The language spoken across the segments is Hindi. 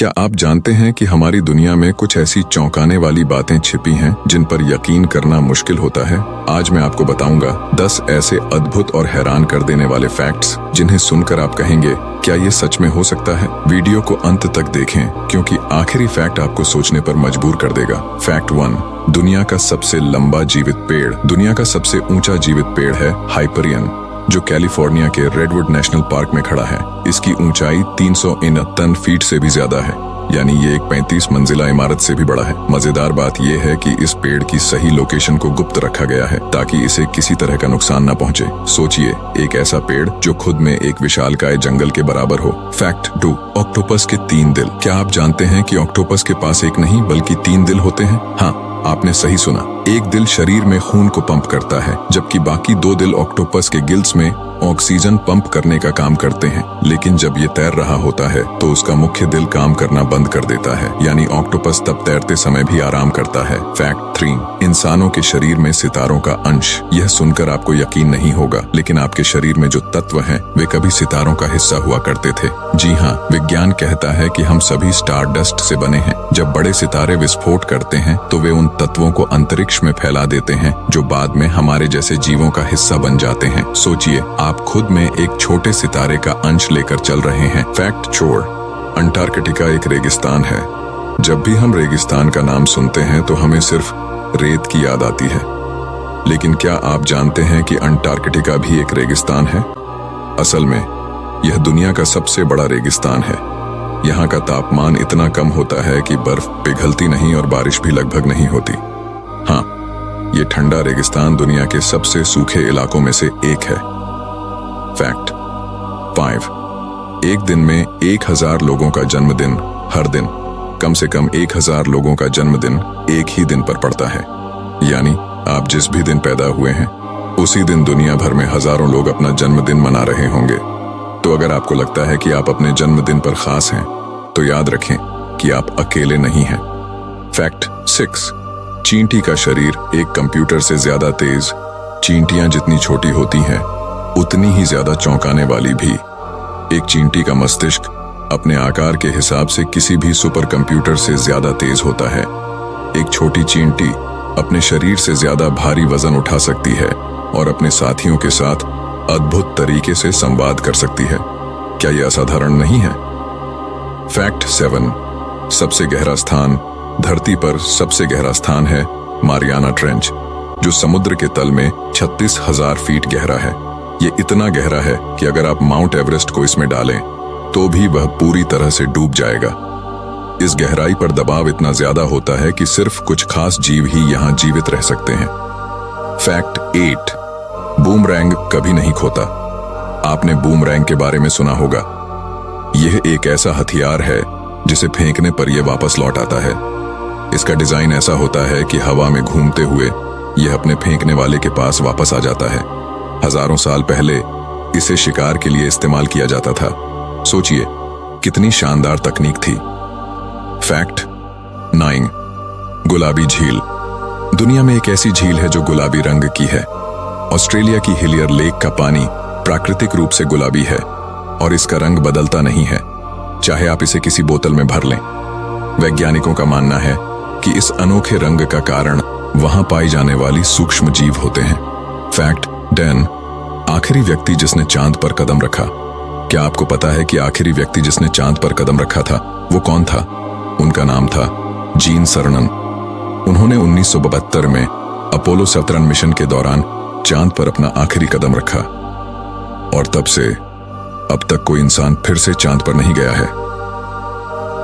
क्या आप जानते हैं कि हमारी दुनिया में कुछ ऐसी चौंकाने वाली बातें छिपी हैं जिन पर यकीन करना मुश्किल होता है। आज मैं आपको बताऊंगा 10 ऐसे अद्भुत और हैरान कर देने वाले फैक्ट्स जिन्हें सुनकर आप कहेंगे क्या ये सच में हो सकता है। वीडियो को अंत तक देखें क्योंकि आखिरी फैक्ट आपको सोचने पर मजबूर कर देगा। फैक्ट 1, दुनिया का सबसे लंबा जीवित पेड़। दुनिया का सबसे ऊंचा जीवित पेड़ है हाइपरियन, जो कैलिफोर्निया के रेडवुड नेशनल पार्क में खड़ा है। इसकी ऊंचाई 369 फीट से भी ज्यादा है, यानी ये एक 35 मंजिला इमारत से भी बड़ा है। मजेदार बात यह है कि इस पेड़ की सही लोकेशन को गुप्त रखा गया है ताकि इसे किसी तरह का नुकसान न पहुंचे। सोचिए, एक ऐसा पेड़ जो खुद में एक विशालकाय जंगल के बराबर हो। फैक्ट 2, ऑक्टोपस के 3 दिल। क्या आप जानते हैं कि ऑक्टोपस के पास एक नहीं बल्कि 3 दिल होते हैं? हाँ, आपने सही सुना। एक दिल शरीर में खून को पंप करता है, जबकि बाकी 2 दिल ऑक्टोपस के गिल्स में ऑक्सीजन पंप करने का काम करते हैं। लेकिन जब ये तैर रहा होता है तो उसका मुख्य दिल काम करना बंद कर देता है, यानी ऑक्टोपस तब तैरते समय भी आराम करता है। फैक्ट 3, इंसानों के शरीर में सितारों का अंश। यह सुनकर आपको यकीन नहीं होगा, लेकिन आपके शरीर में जो तत्व हैं वे कभी सितारों का हिस्सा हुआ करते थे। जी हाँ, विज्ञान कहता है कि हम सभी स्टार डस्ट से बने हैं। जब बड़े सितारे विस्फोट करते हैं तो वे उन तत्वों को अंतरिक्ष में फैला देते हैं जो बाद में हमारे जैसे जीवों का हिस्सा बन जाते हैं। सोचिए, आप खुद में एक छोटे सितारे का अंश लेकर चल रहे हैं। फैक्ट 4, अंटार्कटिका एक रेगिस्तान है। जब भी हम रेगिस्तान का नाम सुनते हैं तो हमें सिर्फ रेत की याद आती है, लेकिन क्या आप जानते हैं कि अंटार्कटिका भी एक रेगिस्तान है? असल में यह दुनिया का सबसे बड़ा रेगिस्तान है। यहाँ का तापमान इतना कम होता है कि बर्फ पिघलती नहीं और बारिश भी लगभग नहीं होती। हाँ, ये ठंडा रेगिस्तान दुनिया के सबसे सूखे इलाकों में से एक है। फैक्ट 5, एक दिन में 1000 लोगों का जन्मदिन, हर दिन कम से कम 1000 लोगों का जन्मदिन एक ही दिन पर पड़ता है। यानी आप जिस भी दिन पैदा हुए हैं उसी दिन दुनिया भर में हजारों लोग अपना जन्मदिन मना रहे होंगे। तो अगर आपको लगता है कि आप अपने जन्मदिन पर खास हैं तो याद रखें कि आप अकेले नहीं हैं। फैक्ट 6, चींटी का शरीर एक कंप्यूटर से ज्यादा तेज। चींटियां जितनी छोटी होती हैं उतनी ही ज्यादा चौंकाने वाली भी। एक चींटी का मस्तिष्क अपने आकार के हिसाब से किसी भी सुपर कंप्यूटर से ज्यादा तेज होता है। एक छोटी चींटी अपने शरीर से ज्यादा भारी वजन उठा सकती है और अपने साथियों के साथ अद्भुत तरीके से संवाद कर सकती है। क्या यह असाधारण नहीं है? फैक्ट 7, सबसे गहरा स्थान। धरती पर सबसे गहरा स्थान है मारियाना ट्रेंच, जो समुद्र के तल में 36,000 फीट गहरा है। ये इतना गहरा है कि अगर आप माउंट एवरेस्ट को इसमें डालें तो भी वह पूरी तरह से डूब जाएगा। इस गहराई पर दबाव इतना ज्यादा होता है कि सिर्फ कुछ खास जीव ही यहाँ जीवित रह सकते हैं। फैक्ट 8, बूमरैंग कभी नहीं खोता। आपने बूमरैंग के बारे में सुना होगा। यह एक ऐसा हथियार है जिसे फेंकने पर यह वापस लौट आता है। इसका डिजाइन ऐसा होता है कि हवा में घूमते हुए यह अपने फेंकने वाले के पास वापस आ जाता है। हजारों साल पहले इसे शिकार के लिए इस्तेमाल किया जाता था। सोचिए, कितनी शानदार तकनीक थी। फैक्ट 9, गुलाबी झील। दुनिया में एक ऐसी झील है जो गुलाबी रंग की है। ऑस्ट्रेलिया की हिलियर लेक का पानी प्राकृतिक रूप से गुलाबी है और इसका रंग बदलता नहीं है, चाहे आप इसे किसी बोतल में भर लें। वैज्ञानिकों का मानना है कि इस अनोखे रंग का कारण वहां पाई जाने वाली सूक्ष्म जीव होते हैं। फैक्ट 10, आखिरी व्यक्ति जिसने चांद पर कदम रखा। क्या आपको पता है कि आखिरी व्यक्ति जिसने चांद पर कदम रखा था वो कौन था? उनका नाम था जीन सरनन। उन्होंने 1972 में अपोलो 17 मिशन के दौरान चांद पर अपना आखिरी कदम रखा और तब से अब तक कोई इंसान फिर से चांद पर नहीं गया है।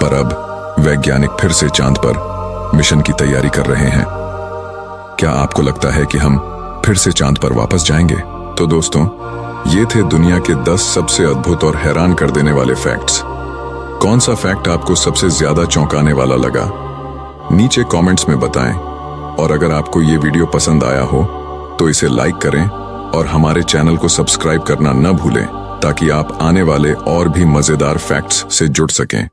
पर अब वैज्ञानिक फिर से चांद पर मिशन की तैयारी कर रहे हैं। क्या आपको लगता है कि हम फिर से चांद पर वापस जाएंगे? तो दोस्तों, ये थे दुनिया के 10 सबसे अद्भुत और हैरान कर देने वाले फैक्ट्स। कौन सा फैक्ट आपको सबसे ज्यादा चौंकाने वाला लगा? नीचे कमेंट्स में बताएं। और अगर आपको ये वीडियो पसंद आया हो तो इसे लाइक करें और हमारे चैनल को सब्सक्राइब करना न भूलें ताकि आप आने वाले और भी मजेदार फैक्ट्स से जुड़ सकें।